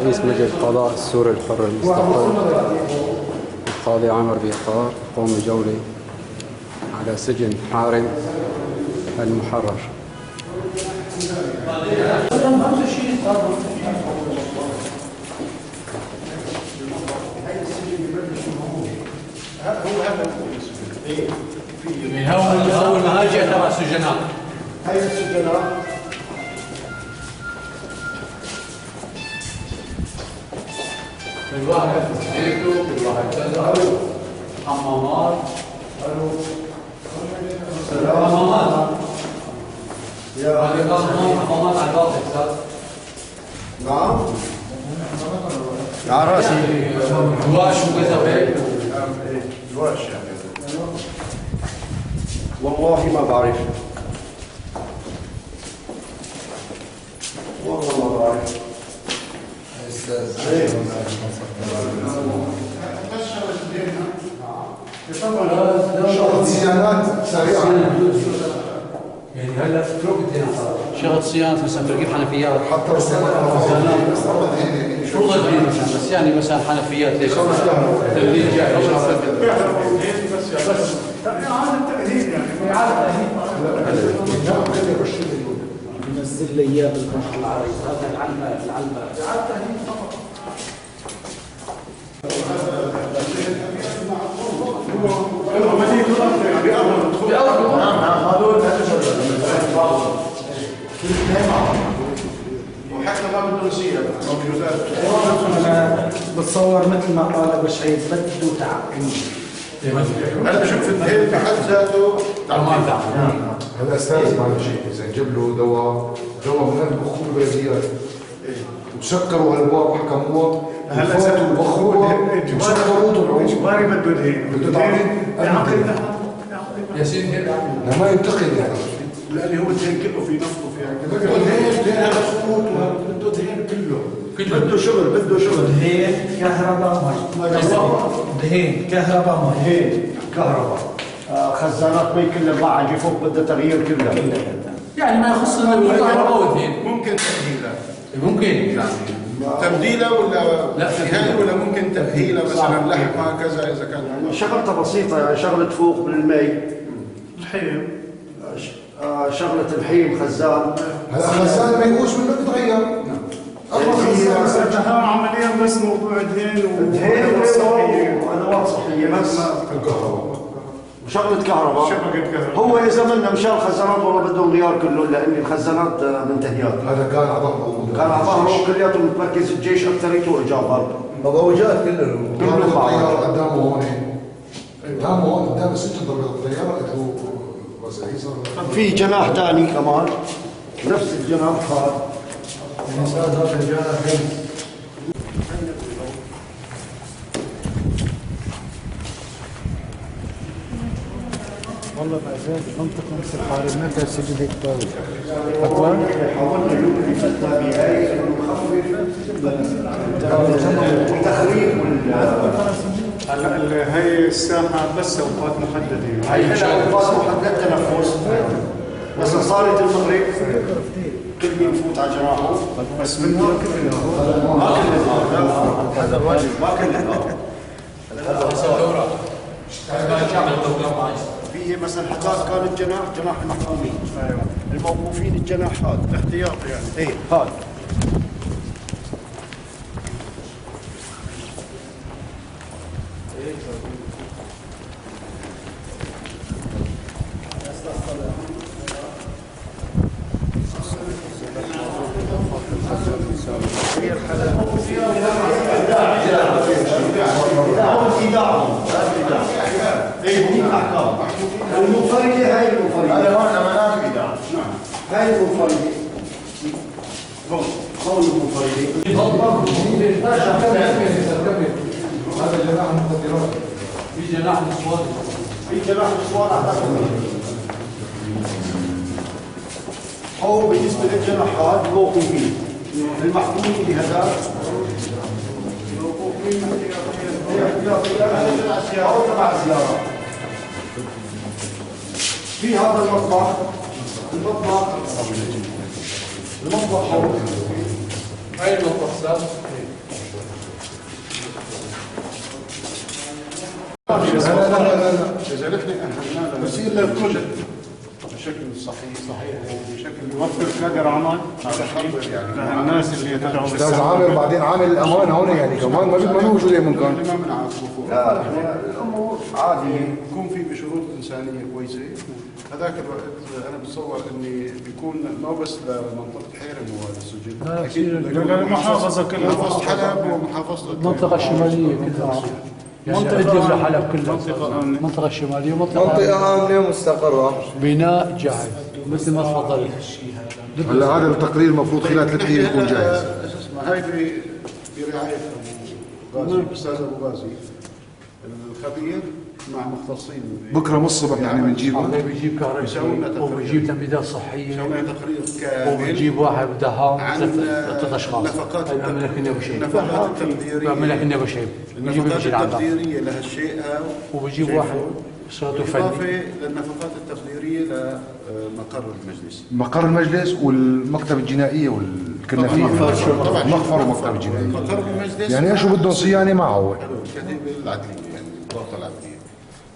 رئيس مجلس القضاء السوري الحر المستقل القاضي عمر بيطار قوم بجولة على سجن حارم المحرر. هو المهاجئ تبع السجناء. هاي السجناء كل واحد بيته، كل واحد كذا، حمامات، حمامات. حمامات على الباطن استاذ. نعم على راسي جواش وكذا هيك. جواش يعني والله ما بعرف، والله ما بعرف. شغل صيانات سريعة يعني هلا شغل صيانة مثلا تركيب حنفيات حتى شو غير مثلا بس يعني مثلا حنفيات هيك تبديل جاي بس إعادة تأهيل يعني إعادة تأهيل نزل لي اياه بالبحر العربي هذا العلبة إعادة تأهيل فقط. وحتى ما بدهم سيرة موجودات. أنا بتصور مثل ما قال أبو شعيب بده تعقيم. أنا بشوف الدهين بحد ذاته تعقيم. هذا استاذ معنا شيء اذا نجيب له دواء من البخور البلديات وسكروا هالباب وحكموها هلا زادوا بخوها وسكروا اجباري بده دهين بده تعقيم يا سيدي ما ينتقل يعني لان هو الدهين كله في نفطه في دهين مخطوط بده دهين كله بده شغل دهين كهرباء مي. دهين كهرباء مي. دهين كهرباء خزانات مي كلها معها جفوف بدها تغيير كلها. يعني ما يخص الكهرباء واثنين ممكن تأهيلها ممكن يعني تبديلها ولا لا نهائي ولا ممكن تأهيلها مثلا لحمها كذا اذا كان يعني شغلتها بسيطة يعني شغلة فوق من المي الحين شغلة الحين خزان هلا خزان ما يقوش منه بيتغير هذا عمليا بس موضوع الدهين وادوات صحية بس الكهرباء وشغلة كهرباء شبكة كهرباء. هو اذا منا مشان خزانات والله بدهم غيار كله لان الخزانات منتهيات. هذا كان على ظهره كان على ظهره كلياته متمركز الجيش اكثريته اجى ضرب مضوجات كلهم كان الطياره قدامه هون قدامه هون قدام السجن ضربت الطياره قالوا بس في جناح ثاني كمان نفس الجناح هذا هذا الجناح والله بعزاز منطقة مثل حارم ما كان سجل هيك طاول. حاولنا نبني في التابعية انه نخفف التخريب هلا هي الساحه بس اوقات محدده. هي اوقات محددة تنفس بس صارت المغرب كل مين يفوت على جناحه بس من ما هذا الواجب ما كل النهار. فيه مثلا حداث كان جناح المحكومين الموقوفين الجناح هذا احتياطي يعني ايه هذا المنفردة هاي المنفردة هذا هون أمانات الإدارة. نعم هاي المنفردة هون المنفردة هذا جناح المخدرات في جناح نسوان في جناح نسوان هو بالنسبة للجناحات موقوفين المحكومين بهذا موقوفين احتياطيات تبع الزيارة في هذا المطبخ هو هاي المطبخ صار لا إذا نحن أهلنا بس إلا الكل بشكل صحيح وبشكل يوفر قدر عمل يعني الناس اللي تدعو استاذ عامر، بعدين عامل الامان هون يعني كمان ما بيضمنوه شو من كان. ما بنعرفه. لا الامور عاديه. يكون في بشروط انسانيه كويسه. هذاك الوقت انا بتصور اني بيكون ما بس لمنطقه حيرم والسجن، اكيد المحافظة كلها، محافظه حلب ومحافظه المنطقة الشمالية كلها، منطقة جبل حلب كلها، المنطقة الشمالية ومنطقة آمنة مستقرة، بناء جاهز مثل ما تفضلت. هلا هذا التقرير المفروض خلال 3 ايام يكون جاهز. هاي برعايه غازي الاستاذ ابو غازي الخبير مع مختصين. بكره من الصبح يعني بنجيبه. بيجيب كهرباء وبيجيب تمديدات صحية سوينا تقرير كامل وبيجيب واحد دهان عن 3 أشخاص. نفقات بيعمل لك إنه بشيء، النفقات التقديريه، بيعمل لك إنه بشيء، بيجيب النفقات بيجي العمل التقديريه لهالشيء وبيجيب واحد صوته فني. بالإضافة للنفقات التقديرية لمقر المجلس. مقر المجلس والمكتب الجنائيه والكنافيه. مخفر ومكتب الجنائيه. مقر المجلس يعني شو بدهم صيانه معه. الكتيبة العدلية يعني الضابطة العدلية.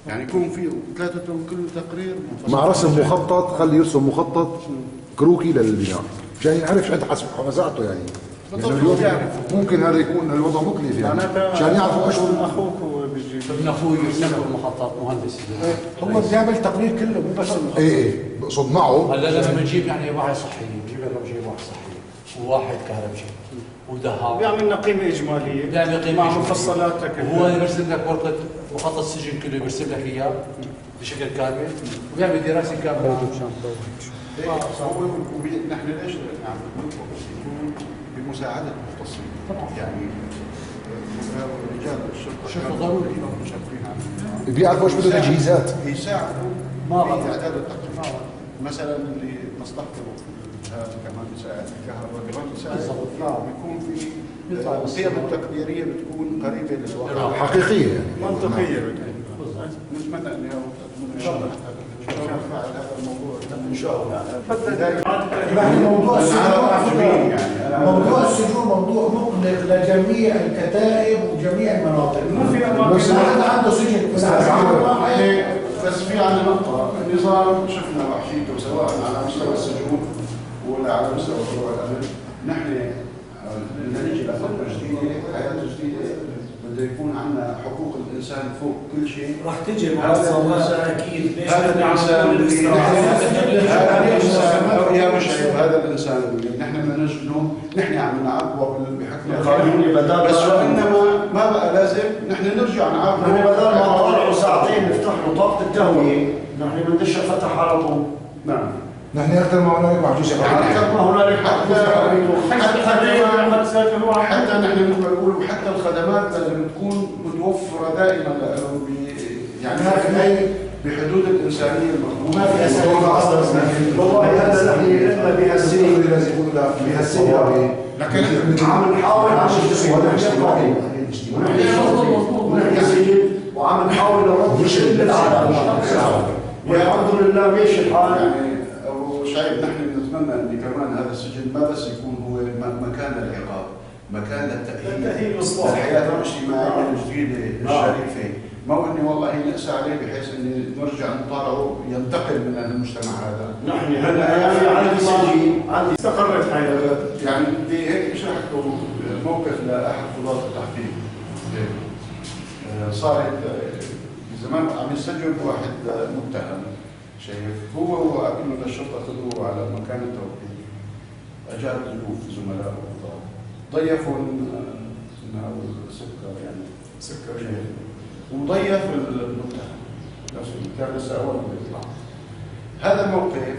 يعني يكون في ثلاثتهم كل تقرير منفصل. مع رسم مخطط، خلي يرسم مخطط كروكي للبناء عشان يعرف شو قد حسب مساحته يعني. بالضبط. اليوم ممكن هذا يكون الوضع مكلف يعني عشان يعرفوا ايش اخوك هو بيجي ابن أخوي يرسم المخطط مهندس. هم بيعمل تقرير كله مو بس ايه بقصد معه. هلا لازم نجيب يعني واحد صحي، نجيب لك بجيب واحد صحي وواحد كهربجي ودهان، بيعمل لنا قيمة إجمالية بيعمل قيمة مع إجمالية. مفصلاتك. وهو بيرسم لك ورقة مخطط السجن كله، بيرسم لك إياه بشكل كامل وبيعمل دراسة كاملة. نحن ليش نعمل يكون بمساعدة المختصين يعني رجال الشرطة ضروري بيعرفوا ايش بده تجهيزات. يساعدوا ما في غلط. إعداد التقرير. مثلا اللي مصلحته هذا كمان يساعد الكهرباء كمان يساعد. بيكون في القيم التقديرية بتكون قريبة للواقع، حقيقيه يعني. منطقية. نتمنى أن إن شاء الله نفعل هذا الموضوع إن شاء الله. يعني موضوع السجون موضوع مقلق لجميع الكتائب وجميع المناطق. ما في أماكن. بس ما عنده سجن بس في عندنا نقطة النظام شفنا وحشيته سواء على مستوى السجون ولا على مستوى فروع الأمن. نحن بدنا نجي لفترة جديدة، حياة جديدة، بده يكون عندنا حقوق الإنسان فوق كل شيء. راح تجي منظمات اكيد. هذا الإنسان يا مشعب، هذا الإنسان اللي نحن بدنا نسجنه، نحن عم نعاقبه بحكم قانوني بس وإنما ما بقى لازم نحن نرجع نعاقبه. بدل ما نطلعوا ساعتين نفتح له طاقة التهوية، نحن بدناش فتح على طول. نعم. نحن اكثر ما هنالك محجوز أكثر ما هنالك حتى نحن نقول حتى الخدمات لازم تكون متوفرة دائما لأنه يعني بحدود الإنسانية المطلوبة. ما في أسئلة والله هذا نحن إحنا بهالسنة لازم يكون بهالسنه لكن عم نحاول عشان نسوي اجتماعي ونحن السجن وعم نحاول نرد كل الأعداء والحمد لله ماشي الحال. يعني أبو شعيب نحن نتمنى أن كمان هذا السجن ما بس يكون هو مكان العقاب، مكان التأهيل للحياة الاجتماعية الجديدة الشريفة. ما هو اني والله نقسى عليه بحيث اني نرجع نطالعه ينتقل من المجتمع هذا. نحن هلا عندي سجين عندي استقرت حياتي. يعني بدي هيك اشرح لكم موقف لاحد قضاة التحقيق. صارت زمان عم يسجل واحد متهم شايف هو وقابلنا للشرطه خذوه على مكان التوقيت. اجاء ضيوف زملاء وقضاة ضيفهم سكر يعني سكر شيء وضيف المتهم كان لسه اول ما يطلع. هذا الموقف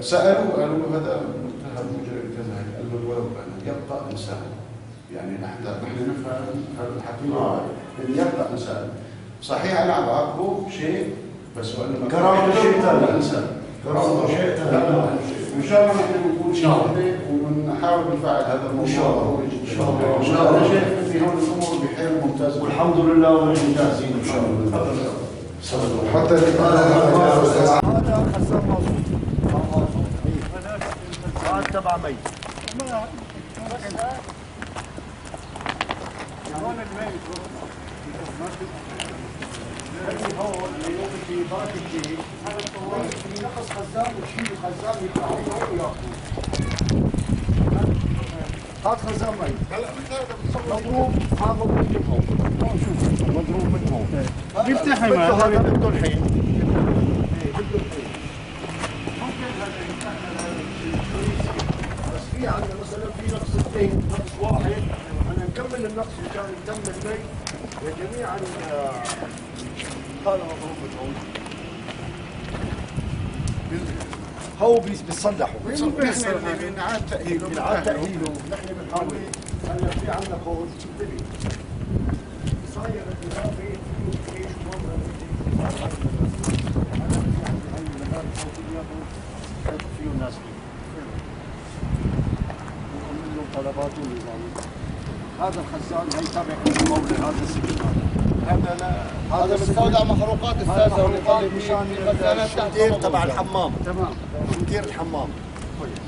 سالوه قالوا له هذا متهم مجرم كذا، قال له ولو كان يبقى انسان. يعني نحن نفهم هذا الحقيقه ان يبقى انسان. صحيح انا عم بعاقبه شيء بس وانما كرامته شيء ثاني. انسان كرامته شيء ثاني. ان شاء الله نحن بنكون شيء واحده ونحاول نفعل هذا الموضوع. ان شاء الله ان شاء الله. ان شاء الله. انا شايف ان في هون الامور بحيل ممتازه والحمد لله ونحن جاهزين ان شاء الله. حتى هذا خزان مظبوط. هذا تبع مي. هون في باقي الشيء في نقص خزان وشيل خزان يطلعوا وياخذوا. هذا خزان مي مضروب، هذا مضروب من هون. شوف مضروب من هون. بيفتح هذا بده الحين. بده الحين. بس في عندنا مثلا في نقص اثنين، نقص واحد، بدنا نكمل النقص مشان نكمل مي وجميعا. هذا مضروب من هون. هو بيصلحوا بنعاد تأهيله. بنعاد تأهيله. نحن بنحاول هلا في عندنا خوض صاير الإضافة في فيه الناس وعمل له طلباته ونظامه. هذا الخزان هي تابع المولى هذا السجن هذا بستودع مخلوقات الساسة واللي طالب مشان الخزانات الشنطير تبع الحمام. تمام. شنطير الحمام. كويس.